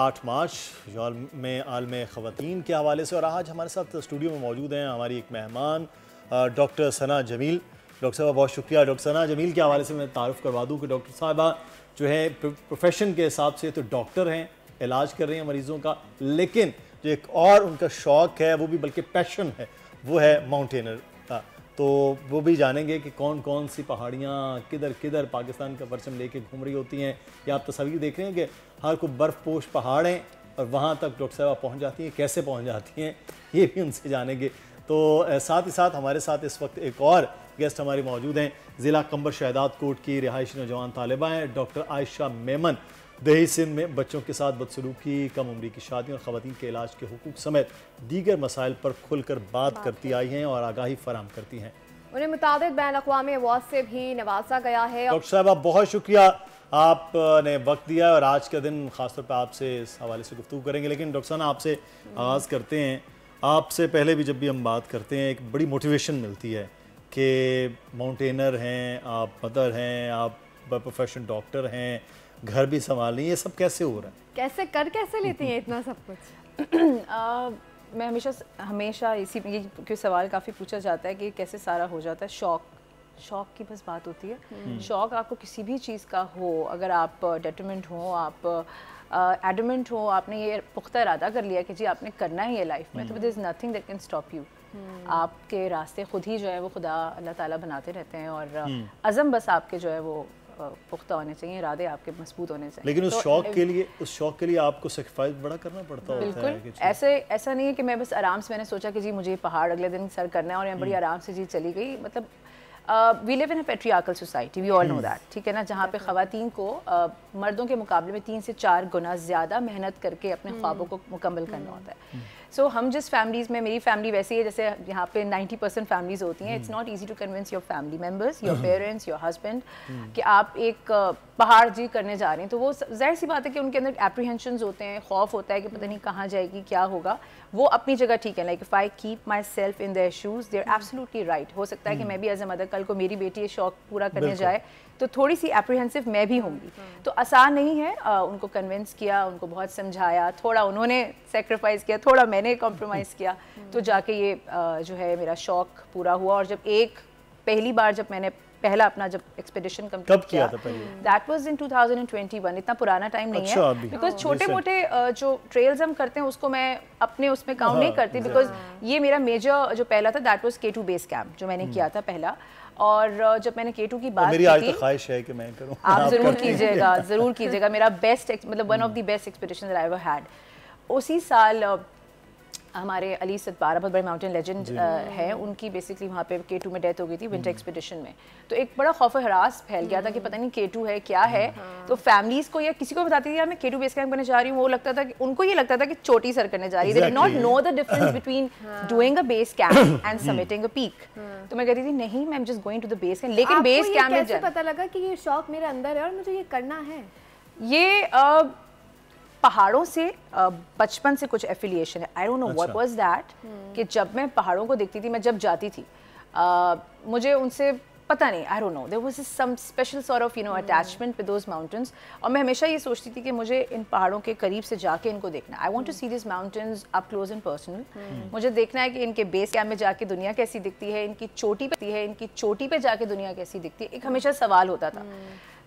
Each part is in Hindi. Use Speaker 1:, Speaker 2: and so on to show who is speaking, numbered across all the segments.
Speaker 1: 8 मार्च आलम ख़वातीन के हवाले से। और आज हमारे साथ स्टूडियो में मौजूद हैं हमारी एक मेहमान डॉक्टर सना जमील। डॉक्टर साहबा बहुत शुक्रिया। डॉक्टर सना जमील के हवाले से मैं तारुफ़ करवा दूँ कि डॉक्टर साहबा जो है प्रोफेशन के हिसाब से तो डॉक्टर हैं, इलाज कर रही हैं मरीज़ों का, लेकिन जो एक और उनका शौक़ है, वो भी बल्कि पैशन है, वो है माउंटेनर का। तो वो भी जानेंगे कि कौन कौन सी पहाड़ियाँ किधर किधर पाकिस्तान का परचम लेके घूम रही होती हैं। या आप तस्वीर देख रहे हैं कि हर कोई बर्फ़पोश पहाड़ हैं और वहाँ तक डॉक्टर साहबा पहुँच जाती हैं, कैसे पहुँच जाती हैं ये भी उनसे जानेंगे। तो साथ ही साथ हमारे साथ इस वक्त एक और गेस्ट हमारे मौजूद हैं, ज़िला कंबर शहदाद कोट की रिहायशी नौजवान तालिबा हैं डॉक्टर आयशा मेमन। दही सिंध में बच्चों के साथ बदसलूकी, कम उम्री की शादी और ख़वातीन के इलाज के हुकूक समेत दीगर मसाइल पर खुलकर बात करती आई हैं और आगाही फराहम करती हैं।
Speaker 2: उन्हें मुताबिक बैन अक़वामी अवार्ड से भी नवाजा गया है।
Speaker 1: डॉक्टर साहब बहुत शुक्रिया, आपने वक्त दिया और आज का दिन ख़ासतौर पर आपसे इस हवाले से गुफ्तगू करेंगे। लेकिन डॉक्टर साहब आपसे आगाज़ करते हैं। आपसे पहले भी जब भी हम बात करते हैं एक बड़ी मोटिवेशन मिलती है कि माउंटेनर हैं आप, मदर हैं आप, प्रोफेशन डॉक्टर हैं, घर भी संभाल रही है, ये सब कैसे हो रहा है?
Speaker 2: कैसे लेती हैं इतना सब कुछ?
Speaker 3: मैं हमेशा इसी क्योंकि सवाल काफ़ी पूछा जाता है कि कैसे सारा हो जाता है। शौक़ की बस बात होती है। शौक़ आपको किसी भी चीज़ का हो, अगर आप डिटरमिनेंट हो, आप एडमेंट हो, आपने ये पुख्ता इरादा कर लिया कि जी आपने करना है ये लाइफ में, तो there is nothing that can stop you. आपके रास्ते खुद ही जो है वो खुदा अल्लाह ताला बनाते रहते हैं और अज़म बस आपके जो है वो पुख्ता होने चाहिए, इरादे आपके मजबूत होने चाहिए।
Speaker 1: लेकिन उस शौक़ के लिए आपको सेक्रीफाइस बड़ा करना पड़ता है।
Speaker 3: बिल्कुल ऐसा नहीं है कि मैं बस आराम से, मैंने सोचा कि जी मुझे पहाड़ अगले दिन सर करना है और मैं बड़ी आराम से जी चली गई। मतलब we live in a patriarchal society, we all know that, ठीक है ना, जहाँ पे ख़वातीन को मर्दों के मुकाबले में 3 से 4 गुना ज़्यादा मेहनत करके अपने ख्वाबों को मुकम्मल करना होता है। सो हम जिस फैमिलीज़ में, मेरी फैमिली वैसी है जैसे यहाँ पे 90% फैमिलीज़ होती हैं, it's not easy to convince your family members, your parents, your husband कि आप एक पहाड़ जी करने जा रहे हैं। तो वो ज़ाहिर सी बात है कि उनके अंदर एप्रीहेंशंस होते हैं, खौफ होता है कि पता नहीं कहाँ जाएगी, क्या होगा। वो अपनी जगह ठीक है, like if I keep myself in their shoes, they are absolutely right. हो सकता है कि मैं भी एज अ मदर कल को मेरी बेटी ये शौक पूरा करने जाए तो थोड़ी सी एप्रीहेंसिव मैं भी होंगी। तो आसान नहीं है। उनको कन्विंस किया, उनको बहुत समझाया, थोड़ा उन्होंने सेक्रीफाइस किया, थोड़ा मैंने कॉम्प्रोमाइज़ किया, तो जाके ये जो है मेरा शौक पूरा हुआ। और जब पहली बार जब मैंने पहला अपना जब एक्सपेडिशन कंप्लीट किया था, दैट वाज इन 2021। इतना पुराना टाइम नहीं है, बिकॉज छोटे मोटे जो ट्रेल्स हम करते हैं उसको मैं अपने उसमें काउंट नहीं करती, बिकॉज ये मेरा मेजर जो पहला था that was K2 base camp जो मैंने किया था पहला। और जब मैंने K2 की बात
Speaker 1: मेरी आज तो ख्वाहिश है कि मैं करूं।
Speaker 3: आप जरूर कीजिएगा। मेरा बेस्ट, मतलब one of the best expedition that I ever had. उसी साल हमारे अली सतपारा बहुत बड़े माउंटेन लेजेंड हैं, उनकी बेसिकली वहाँ पे K2 में डेथ हो गई थी विंटर एक्सपेडिशन में। तो एक बड़ा खौफ हरास फैल गया था कि पता नहीं K2 है क्या है। तो फैमिलीज को या किसी को बताती थी यार मैं K2 बेस कैंप करने जा रही हूँ, वो लगता था कि उनको ये लगता था कि चोटी सर करने जा रही है। They did not know the difference between doing a base camp and summiting a peak. तो मैं कहती थी नहीं, मैं am just going to the base camp. लेकिन बेस कैंप में
Speaker 2: कैसे पता लगा कि ये शौक मेरे अंदर है और मुझे ये करना है?
Speaker 3: ये पहाड़ों से बचपन से कुछ एफिलिएशन है। आई don't know what was that कि जब मैं पहाड़ों को देखती थी, मैं जब जाती थी मुझे उनसे पता नहीं, I don't know, there was some special sort of attachment with those mountains. और मैं हमेशा ये सोचती थी कि मुझे इन पहाड़ों के करीब से जाके इनको देखना। I want to see this mountains up close and personal. मुझे देखना है कि इनके बेस कैंप में जाके दुनिया कैसी दिखती है, इनकी चोटी पे जाके दुनिया कैसी दिखती है। एक हमेशा सवाल होता था।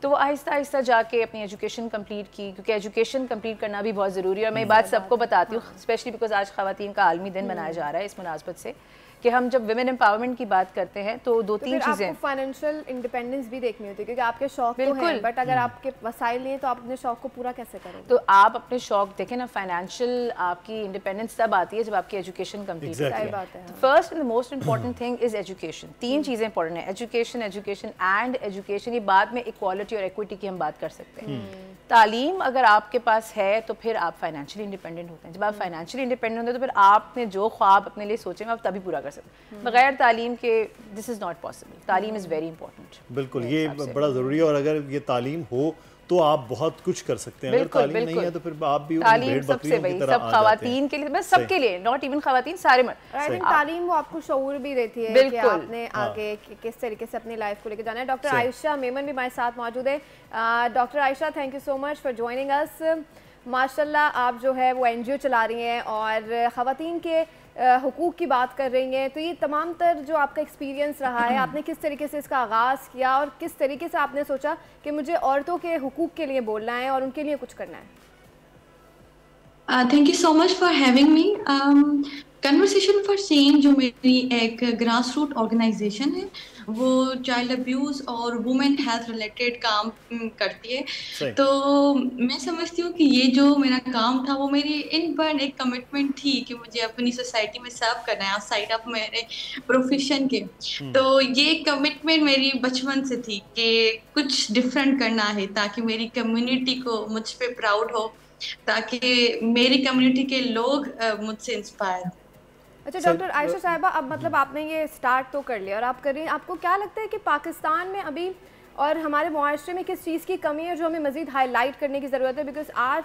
Speaker 3: तो वो आहिस्ता आहिस्ता जाके अपनी एजुकेशन कंप्लीट की, क्योंकि एजुकेशन कंप्लीट करना भी बहुत ज़रूरी है। और मैं ये बात सबको बताती हूँ, स्पेशली बिकॉज आज ख़वातीन का आलमी दिन मनाया जा रहा है इस मुनासबत से, कि हम जब विमेन एम्पावरमेंट की बात करते हैं तो 2-3 चीज़ें,
Speaker 2: आपको फाइनेंशियल इंडिपेंडेंस भी देखनी होती है क्योंकि आपके शौक तो हैं, बट अगर आपके वसाइल नहीं है तो आप अपने शौक को पूरा कैसे करोगे?
Speaker 3: तो आप अपने शौक देखें ना, फाइनेंशियल आपकी इंडिपेंडेंस तब आती है जब आपकी एजुकेशन कंप्लीट होती है। First and the most important thing is education. 3 चीज़ें इंपॉर्टेंट है, एजुकेशन एंड एजुकेशन। ये बाद में इक्वालिटी और इक्विटी की हम बात कर सकते हैं। तालीम अगर आपके पास है तो फिर आप फाइनेंशियली इंडिपेंडेंट होते हैं। जब आप फाइनेंशियली इंडिपेंडेंट होते हैं तो फिर आपने जो ख्वाब अपने लिए सोचेंगे आप तभी पूरा कर सकते हैं। बगैर तालीम के दिस इज़ नॉट पॉसिबल। तालीम इज़ वेरी इंपॉर्टेंट।
Speaker 1: बिल्कुल, ये बड़ा ज़रूरी है। और अगर ये तालीम हो तो आप बहुत कुछ कर सकते हैं। अगर तालीम नहीं है तो फिर आप भी
Speaker 3: तालीम सबसे बड़ी, सब ख़वातीन के लिए, बस सबके लिए, नॉट इवन ख़वातीन, सारे मर्द।
Speaker 2: आई थिंक तालीम वो आपको शऊर भी देती है कि आपने आगे किस तरीके से अपनी लाइफ को लेकर जाना है। डॉक्टर आयशा मेमन भी हमारे साथ मौजूद है। Doctor Ayesha, thank you so much for joining us. माशाल्लाह आप जो है वो NGO चला रही हैं और ख़वातीन के हुकूक की बात कर रही हैं, तो ये तमाम तर जो आपका एक्सपीरियंस रहा है, आपने किस तरीके से इसका आगाज़ किया और किस तरीके से आपने सोचा कि मुझे औरतों के हुकूक के लिए बोलना है और उनके लिए कुछ करना है?
Speaker 4: Thank you so much for having me. Conversation for change जो मेरी एक ग्रास रूट ऑर्गेनाइजेशन है, वो चाइल्ड अब्यूज़ और वुमेन हेल्थ रिलेटेड काम करती है। तो मैं समझती हूँ कि ये जो मेरा काम था वो मेरी इनबर्न एक कमिटमेंट थी कि मुझे अपनी सोसाइटी में सर्व करना है आउटसाइड ऑफ मेरे प्रोफेशन के। तो ये कमिटमेंट मेरी बचपन से थी कि कुछ डिफरेंट करना है ताकि मेरी कम्युनिटी को मुझ पे प्राउड हो, ताकि मेरी कम्युनिटी के लोग मुझसे इंस्पायर हो।
Speaker 2: अच्छा डॉक्टर आयशा साहिबा, अब मतलब आपने ये स्टार्ट तो कर लिया और आप कर रही हैं, आपको क्या लगता है कि पाकिस्तान में अभी और हमारे मुआशरे में किस चीज़ की कमी है जो हमें मज़ीद हाईलाइट करने की ज़रूरत है? बिकॉज आज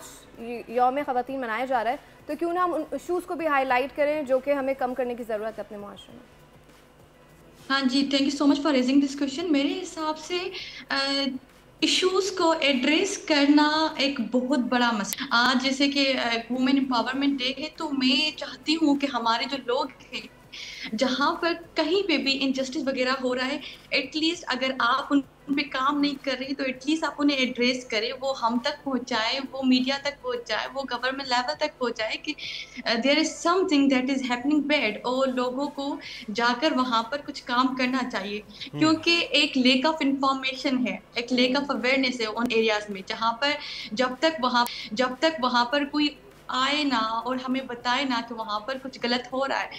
Speaker 2: यौम ख़वातीन मनाया जा रहा है, तो क्यों ना हम उन इशूज़ को भी हाईलाइट करें जो कि हमें कम करने की ज़रूरत है अपने मुआशरे में।
Speaker 4: हाँ जी, thank you so much for raising this question. मेरे हिसाब से इश्यूज को एड्रेस करना एक बहुत बड़ा मसला। आज जैसे कि वुमेन एम्पावरमेंट डे है, तो मैं चाहती हूँ कि हमारे जो लोग हैं, जहाँ पर कहीं पे भी इनजस्टिस वगैरह हो रहा है, एटलीस्ट अगर आप उन पे काम नहीं कर रही तो एटलीस्ट आप उन्हें एड्रेस करें, वो हम तक पहुँचाए, वो मीडिया तक पहुँचाए, वो गवर्नमेंट लेवल तक पहुँचाए कि there is something that is happening bad, और लोगों को जाकर वहाँ पर कुछ काम करना चाहिए। क्योंकि एक लेक ऑफ इंफॉर्मेशन है, एक लेक ऑफ अवेयरनेस है उन एरियाज में जहाँ पर जब तक वहाँ पर कोई आए ना और हमें बताए ना कि वहाँ पर कुछ गलत हो रहा है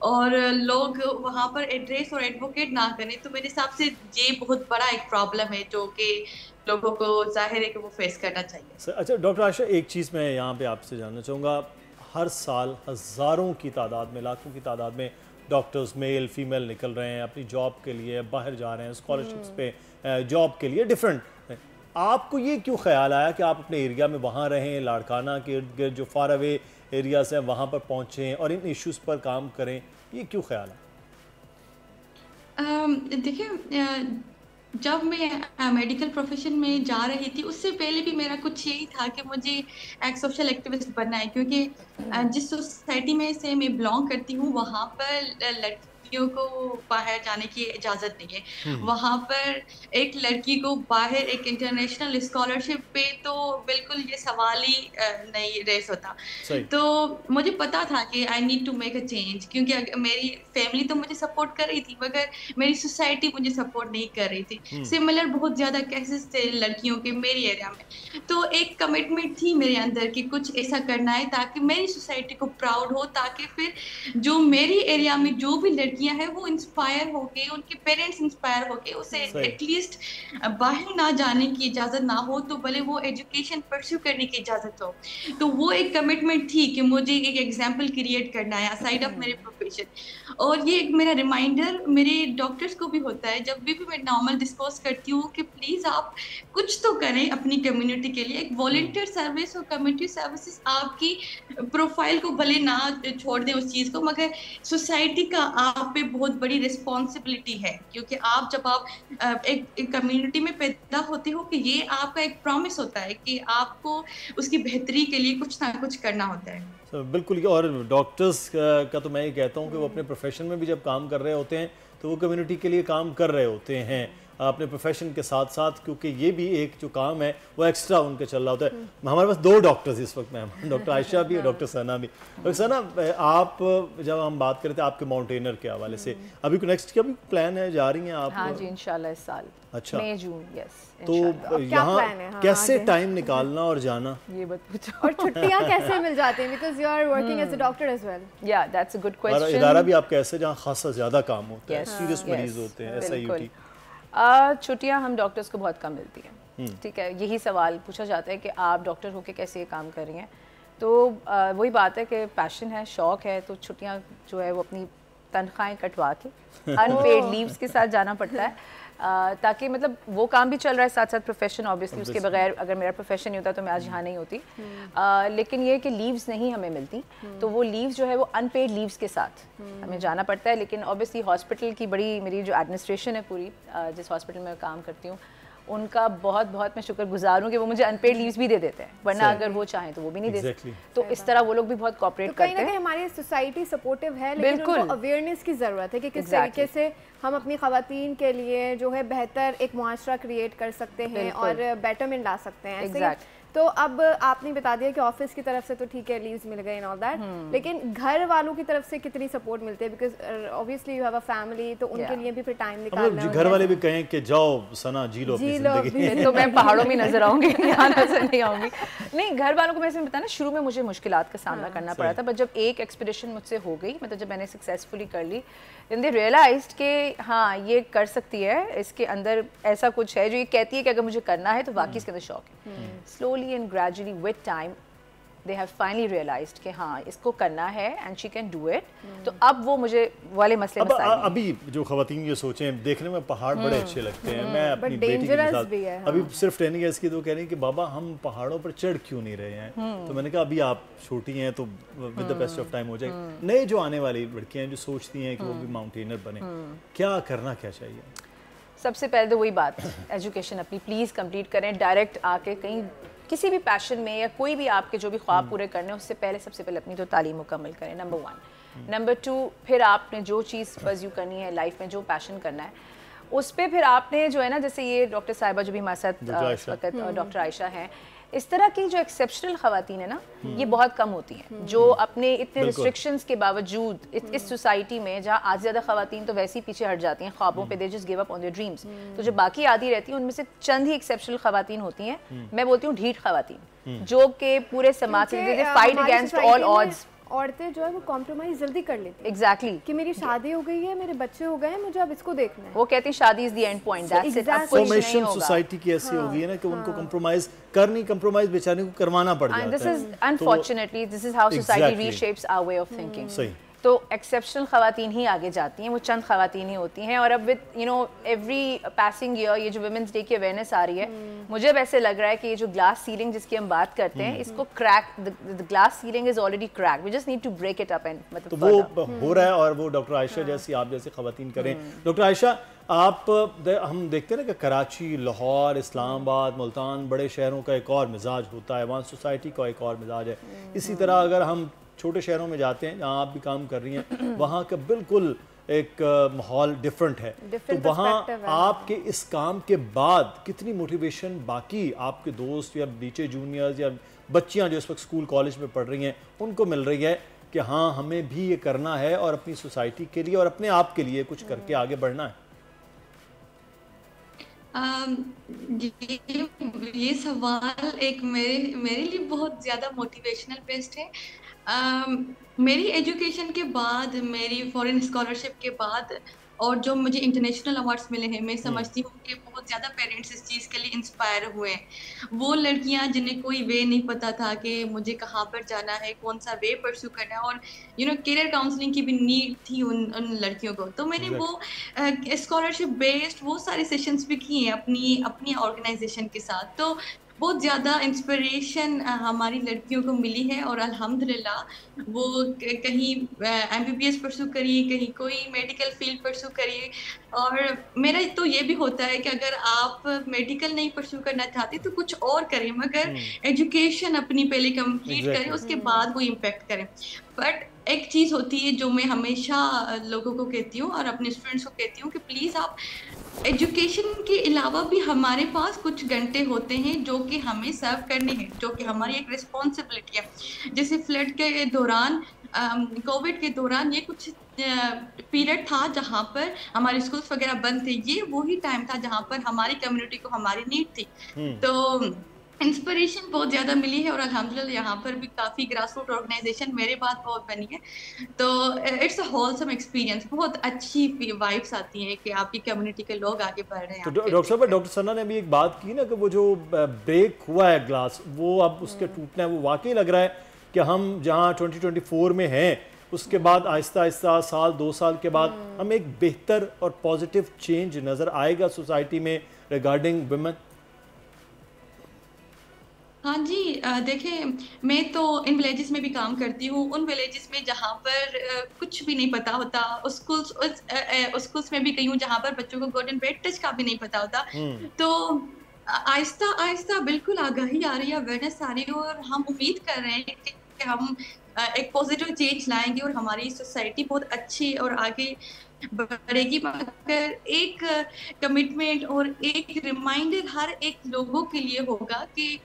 Speaker 4: और लोग वहाँ पर एड्रेस और एडवोकेट ना करें, तो मेरे हिसाब से ये बहुत बड़ा एक प्रॉब्लम है जो कि लोगों को जाहिर है कि वो फेस करना चाहिए।
Speaker 1: अच्छा डॉक्टर आयशा, एक चीज़ मैं यहाँ पे आपसे जानना चाहूँगा, हर साल हज़ारों की तादाद में, लाखों की तादाद में डॉक्टर्स मेल फीमेल निकल रहे हैं अपनी जॉब के लिए, बाहर जा रहे हैं स्कॉलरशिप्स पे, जॉब के लिए डिफरेंट। आपको ये क्यों ख्याल आया कि आप अपने एरिया में वहाँ रहें, लाड़काना के इर्द गिर्द जो फार अवे एरियाज हैं वहाँ पर पहुँचें और इन इश्यूज़ पर काम करें, ये क्यों ख्याल आया?
Speaker 4: देखिए, जब मैं मेडिकल प्रोफेशन में जा रही थी उससे पहले भी मेरा कुछ यही था कि मुझे एक सोशल एक्टिविस्ट बनना है, क्योंकि जिस सोसाइटी में से मैं बिलोंग करती हूँ वहाँ पर लड़कियों को बाहर जाने की इजाज़त नहीं है। वहाँ पर एक लड़की को बाहर एक इंटरनेशनल स्कॉलरशिप पे तो बिल्कुल ये सवाल ही नहीं रेस होता। तो मुझे पता था कि I need to make a change, क्योंकि मेरी फैमिली तो मुझे सपोर्ट कर रही थी मगर मेरी सोसाइटी मुझे सपोर्ट नहीं कर रही थी। सिमिलर बहुत ज़्यादा केसेस थे लड़कियों के मेरी एरिया में। तो एक कमिटमेंट थी मेरे अंदर कि कुछ ऐसा करना है ताकि मेरी सोसाइटी को प्राउड हो, ताकि फिर जो मेरी एरिया में जो भी लड़कियां हैं वो इंस्पायर होके, उनके पेरेंट्स इंस्पायर होके उसे एटलीस्ट बाहर ना जाने की इजाज़त ना हो तो भले वो एजुकेशन परस्यू करने की इजाज़त हो। तो वो एक कमिटमेंट थी कि मुझे एक एग्जाम्पल क्रिएट करना है साइड ऑफ मेरे प्रोफेशन। और ये एक मेरा रिमाइंडर मेरे डॉक्टर्स को भी होता है जब भी मैं नॉर्मल डिस्कस करती हूँ कि प्लीज़ आप कुछ तो करें अपनी कम्युनिटी के लिए। एक वॉलंटियर सर्विस और कम्युनिटी सर्विसेज आपकी प्रोफाइल को भले ना छोड़ दें उस चीज़ को, मगर सोसाइटी का आप पे बहुत बड़ी रिस्पॉन्सिबिलिटी है, क्योंकि आप जब आप एक कम्युनिटी में पैदा होते हो कि ये आपका एक प्रॉमिस होता है कि आपको उसकी बेहतरी के लिए कुछ ना कुछ करना होता है।
Speaker 1: बिल्कुल। और डॉक्टर्स का तो मैं ये कहता हूँ कि वो अपने प्रोफेशन में भी जब काम कर रहे होते हैं तो वो कम्युनिटी के लिए काम कर रहे होते हैं अपने प्रोफेशन के साथ साथ, क्योंकि ये भी एक जो काम है वो एक्स्ट्रा उनके चल रहा होता है। हमारे पास दो डॉक्टर्स इस वक्त में, डॉक्टर आयशा भी और डॉक्टर सना भी। डॉक्टर सना, आप जब हम बात करते हैं आपके माउंटेनर के हवाले से, अभी नेक्स्ट क्या भी प्लान है, जा रही हैं आप?
Speaker 3: हाँ जी, इंशाल्लाह इस साल।
Speaker 1: अच्छा,
Speaker 3: मई जून, यस।
Speaker 1: तो यहाँ कैसे टाइम निकालना और जाना,
Speaker 3: ये बात पूछो।
Speaker 2: और छुट्टियाँ कैसे मिल जाती हैं, because you are working as a doctor as well?
Speaker 3: या दैट्स अ गुड क्वेश्चन।
Speaker 1: इदारा भी आप कैसे जहाँ खासा ज़्यादा काम होता है, सीरियस मरीज होते हैं, SIUT?
Speaker 3: छुट्टियां हम डॉक्टर्स को बहुत कम मिलती हैं। ठीक है, यही सवाल पूछा जाता है कि आप डॉक्टर होके कैसे ये काम कर रही हैं। तो वही बात है कि पैशन है, शौक़ है, तो छुट्टियां जो है वो अपनी तनख्वाहें कटवा के अनपेड लीव्स के साथ जाना पड़ता है, ताकि मतलब वो काम भी चल रहा है साथ साथ प्रोफेशन ऑब्वियसली, उसके बगैर अगर मेरा प्रोफेशन नहीं होता तो मैं आज यहाँ नहीं होती। लेकिन ये कि लीव्स नहीं हमें मिलती, तो वो लीव्स जो है वो अनपेड लीव्स के साथ हमें जाना पड़ता है। लेकिन ऑब्वियसली हॉस्पिटल की बड़ी मेरी जो एडमिनिस्ट्रेशन है पूरी, जिस हॉस्पिटल में काम करती हूँ, उनका बहुत बहुत मैं शुक्रगुजार हूँ कि वो मुझे अनपेड लीव्स भी दे देते हैं, वरना अगर वो चाहें तो वो भी नहीं दे सकते। तो इस तरह वो लोग भी बहुत कोऑपरेट करते हैं।
Speaker 2: कहीं ना कहीं हमारी सोसाइटी सपोर्टिव है, लेकिन उनको अवेयरनेस की ज़रूरत है कि किस तरीके से हम अपनी ख़वातीन के लिए जो है बेहतर एक मुआशरा क्रिएट कर सकते हैं और बेटरमेंट ला सकते हैं। ऐसे तो अब आपने बता दिया कि ऑफिस की तरफ से तो ठीक है, लीव्स मिल गए एंड ऑल दैट, लेकिन घर वालों की तरफ से कितनी सपोर्ट मिलती है? Because obviously you have a family, तो उनके लिए भी फिर टाइम निकालना है।
Speaker 1: घर वाले भी कहें कि जाओ सना जी लो अपनी जिंदगी,
Speaker 3: तो मैं पहाड़ों में नजर आऊंगी, यहाँ नजर नहीं आऊंगी। नहीं, घर वालों को मैं बताया ना, शुरू में मुझे मुश्किलात का सामना करना पड़ा था, बट जब एक एक्सपीडिशन मुझसे हो गई, मतलब जब मैंने सक्सेसफुली कर ली, देन दे रियलाइज्ड कि हाँ ये कर सकती है, इसके अंदर ऐसा कुछ है जो ये कहती है कि अगर मुझे करना है तो वाकई इसके अंदर शौक है। Slowly and gradually with time they have finally realised कि हाँ इसको करना है and she can do it. तो अब वो मुझे वाले मसले
Speaker 1: अभी जो खवातीन ये सोचें, देखने में पहाड़ बड़े अच्छे लगते हैं, मैं अपनी बेटी के साथ अभी सिर्फ ट्रेनिंग है इसकी, तो कह रही है कि बाबा हम पहाड़ों पर चढ़ क्यों नहीं रहे हैं। तो मैंने कहा अभी आप छोटी हैं तो with the best of time हो जाएगी। नए जो आने वाली लड़कियां हैं जो सोचती हैं कि वो भी माउंटेनर बने, क्या करना क्या चाहिए?
Speaker 3: सबसे पहले तो वही बात, एजुकेशन अपनी प्लीज़ कंप्लीट करें। डायरेक्ट आके कहीं किसी भी पैशन में या कोई भी आपके जो भी ख्वाब पूरे करने, उससे पहले सबसे पहले अपनी तो तालीम मुकम्मल करें, नंबर 1। नंबर 2, फिर आपने जो चीज़ परस्यू करनी है लाइफ में, जो पैशन करना है, उस पर फिर आपने जो है ना, जैसे ये डॉक्टर साहिबा जो भी हमारे साथ इस वक्त डॉक्टर आयशा हैं, इस तरह की जो एक्सेप्शनल खवातीन है ना, ये बहुत कम होती हैं, जो अपने इतने रिस्ट्रिक्शंस के बावजूद इस सोसाइटी में जहाँ आज ज़्यादा खवातीन तो वैसे ही पीछे हट जाती हैं ख्वाबों पे, they just give up on their dreams. तो जो बाकी आधी रहती हैं उनमें से चंद ही एक्सेप्शनल खवातीन होती हैं, मैं बोलती हूँ ढीठ खवातीन, जो कि पूरे समाज से फाइट अगेंस्ट ऑल ऑड्स।
Speaker 2: औरतें जो है वो कॉम्प्रोमाइज जल्दी कर लेती हैं।
Speaker 3: एग्जैक्टली
Speaker 2: कि मेरी शादी हो गई है, मेरे बच्चे हो गए हैं, मुझे अब इसको देखना है।
Speaker 3: वो कहती है शादी is the end point, that's it, अब कुछ नहीं होगा।
Speaker 1: सोसाइटी की ऐसी हो गई है ना कि उनको कंप्रोमाइज बेचारे को करवाना पड़ जाता है।
Speaker 3: This is unfortunately this is how society reshapes our way of thinking.
Speaker 1: सही।
Speaker 3: तो एक्सेप्शनल खवातीन ही आगे जाती हैं, वो चंद खवातीन ही होती हैं। और अब with you know every passing year ये जो वुमेन्स डे की अवेयरनेस आ रही है, मुझे वैसे लग रहा है कि ये जो ग्लास सीलिंग जिसकी हम बात करते हैं, इसको crack, the glass ceiling is already crack, we just need to break it up and मतलब
Speaker 1: तो वो हो रहा है। और वो डॉक्टर आयशा जैसी आप जैसे खवातीन करें। डॉक्टर आयशा, आप हम देखते हैं ना कि कराची, लाहौर, इस्लामाबाद, मुल्तान, बड़े शहरों का एक और मिजाज होता है, वहाँ सोसाइटी का एक और मिजाज है। इसी तरह अगर हम छोटे शहरों में जाते हैं जहाँ आप भी काम कर रही हैं, वहाँ का बिल्कुल एक माहौल डिफरेंट है। तो वहाँ आपके इस काम के बाद कितनी मोटिवेशन बाकी आपके दोस्त या नीचे जूनियर्स या बच्चियाँ जो इस वक्त स्कूल कॉलेज में पढ़ रही हैं उनको मिल रही है कि हाँ हमें भी ये करना है और अपनी सोसाइटी के लिए और अपने आप के लिए कुछ करके आगे बढ़ना है?
Speaker 4: ये सवाल एक मेरे लिए बहुत ज़्यादा मोटिवेशनल बेस्ड है। मेरी एजुकेशन के बाद, मेरी फॉरेन स्कॉलरशिप के बाद और जो मुझे इंटरनेशनल अवार्ड्स मिले हैं, मैं समझती हूँ कि बहुत ज़्यादा पेरेंट्स इस चीज़ के लिए इंस्पायर हुए हैं। वो लड़कियाँ जिन्हें कोई वे नहीं पता था कि मुझे कहाँ पर जाना है, कौन सा वे परस्यू करना है, और यू नो करियर काउंसलिंग की भी नीड थी उन लड़कियों को। तो मैंने वो स्कॉलरशिप बेस्ड वो सारे सेशंस भी किए हैं अपनी ऑर्गेनाइजेशन के साथ। तो बहुत ज़्यादा इंस्पिरेशन हमारी लड़कियों को मिली है और अल्हम्दुलिल्लाह वो कहीं MBBS परस्यू करिए, कहीं कोई मेडिकल फील्ड परस्यू करिए। और मेरा तो ये भी होता है कि अगर आप मेडिकल नहीं परस्यू करना चाहते तो कुछ और करें, मगर एजुकेशन अपनी पहले कंप्लीट करें, उसके बाद वो इम्पेक्ट करें। बट एक चीज़ होती है जो मैं हमेशा लोगों को कहती हूँ और अपने स्टूडेंट्स को कहती हूँ कि प्लीज़ आप एजुकेशन के अलावा भी हमारे पास कुछ घंटे होते हैं जो कि हमें सर्व करने हैं, जो कि हमारी एक रिस्पॉन्सिबिलिटी है। जैसे फ्लड के दौरान, कोविड के दौरान ये कुछ पीरियड था जहाँ पर हमारे स्कूल्स वगैरह बंद थे। ये वही टाइम था जहाँ पर हमारी कम्युनिटी को हमारी नीड थी। तो इंस्पिरेशन बहुत ज़्यादा मिली है और अल्हम्दुलिल्लाह यहाँ पर भी काफ़ी ग्रास रूट ऑर्गेनाइजेशन मेरे बाद बहुत बनी है। तो इट्स अ होलसम एक्सपीरियंस, बहुत अच्छी वाइब्स आती हैं कि आपकी कम्युनिटी के लोग आगे बढ़ रहे हैं।
Speaker 1: तो डॉक्टर साहब, डॉक्टर सना ने अभी एक बात की ना कि वो जो ब्रेक हुआ है ग्लास, वो अब उसके टूटना है, वो वाकई लग रहा है कि हम जहाँ 2024 में हैं उसके बाद आहिस्ता आहिस्ता साल 2 साल के बाद हमें एक बेहतर और पॉजिटिव चेंज नज़र आएगा सोसाइटी में रिगार्डिंग वुमेन?
Speaker 4: हाँ जी, देखिए मैं तो इन विलेजेस में भी काम करती हूँ, उन विलेजेस में जहाँ पर कुछ भी नहीं पता होता, स्कूल्स में भी गई हूँ जहाँ पर बच्चों को गुड एंड बैड टच का भी नहीं पता होता। तो आहिस्ता आहिस्ता बिल्कुल आगाही आ रही है, अवेयरनेस आ रही है, और हम उम्मीद कर रहे हैं कि हम एक पॉजिटिव चेंज लाएंगे और हमारी सोसाइटी बहुत अच्छी और आगे बढ़ेगी। मगर एक कमिटमेंट और एक रिमाइंडर हर एक लोगों के लिए होगा कि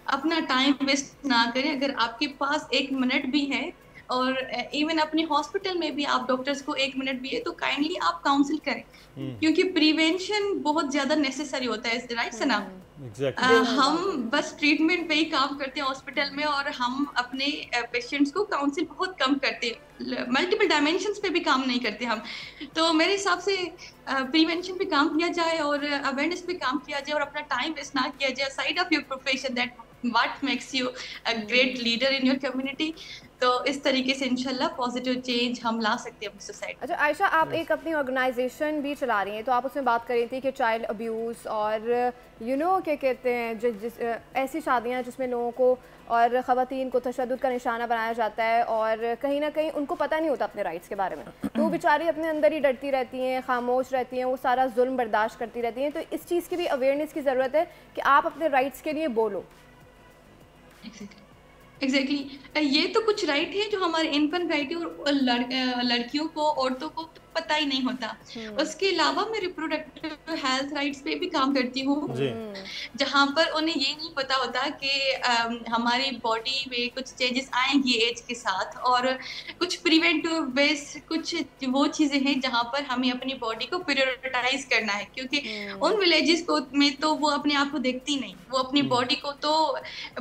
Speaker 4: अपना टाइम वेस्ट ना करें। अगर आपके पास 1 मिनट भी है, और इवन अपने हॉस्पिटल में भी आप डॉक्टर्स को 1 मिनट भी है, तो काइंडली आप काउंसिल करें, क्योंकि प्रिवेंशन बहुत ज्यादा नेसेसरी होता है, राइट सना? हम बस ट्रीटमेंट पे ही काम करते हैं हॉस्पिटल में, और हम अपने पेशेंट्स को काउंसिल बहुत कम करते हैं, मल्टीपल डायमेंशंस पे भी काम नहीं करते हम। तो मेरे हिसाब से प्रिवेंशन पे काम किया जाए और अवेयरनेस पे काम किया जाए, और अपना टाइम वेस्ट ना किया जाए side of your profession, that what makes you a great leader in your community. तो इस तरीके से इंशाल्लाह पॉजिटिव चेंज हम ला सकते हैं अपनी सोसाइटी।
Speaker 2: अच्छा आयशा, आप एक अपनी ऑर्गेनाइजेशन भी चला रही हैं, तो आप उसमें बात कर रही थी कि चाइल्ड अब्यूज़ और क्या कहते हैं ऐसी शादियां जिसमें लोगों को और ख़वातीन को तशद्दुद का निशाना बनाया जाता है, और कहीं ना कहीं उनको पता नहीं होता अपने राइट्स के बारे में, तो वो बेचारी अपने अंदर ही डरती रहती हैं, खामोश रहती हैं, वो सारा जुल्म बर्दाश्त करती रहती हैं। तो इस चीज़ की भी अवेयरनेस की ज़रूरत है कि आप अपने राइट्स के लिए बोलो।
Speaker 4: एग्जैक्टली ये तो कुछ राइट है जो हमारे इनफेंट राइट है, और लड़कियों को, औरतों को तो पता ही नहीं होता। उसके अलावा मैं रिप्रोडक्टिव हेल्थ राइट्स पे भी काम करती हूँ, जहाँ पर उन्हें ये नहीं पता होता कि हमारी बॉडी में कुछ चेंजेस आएंगी एज के साथ, और कुछ प्रिवेंटिव बेस्ड कुछ वो चीजें हैं जहाँ पर हमें अपनी बॉडी को प्रायोरिटाइज करना है, क्योंकि उन विलेजेस को में तो वो अपने आप को देखती नहीं, वो अपनी बॉडी को तो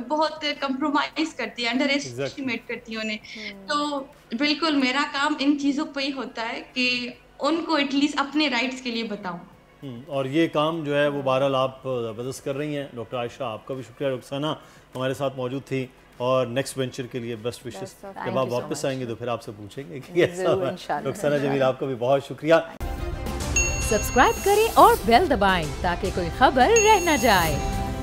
Speaker 4: बहुत कंप्रोमाइज करती है, अंडर एस्टिमेट करती है उन्हें। तो बिल्कुल मेरा काम इन चीज़ों पे ही होता है कि उनको एटलीस्ट अपने राइट्स के लिए बताऊं।
Speaker 1: और ये काम जो है वो बहरहाल आप ज़बरदस्त कर रही हैं। डॉक्टर आयशा, आपका भी शुक्रिया। डॉक्टर सना हमारे साथ मौजूद थी, और नेक्स्ट वेंचर के लिए बेस्ट विशेस। जब आप वापस आएंगे तो फिर आपसे पूछेंगे कि कैसा हुआ। डॉक्टर सना जमील, आपका भी बहुत शुक्रिया।
Speaker 5: सब्सक्राइब करें और बेल दबाएं ताकि कोई खबर रह न जाए।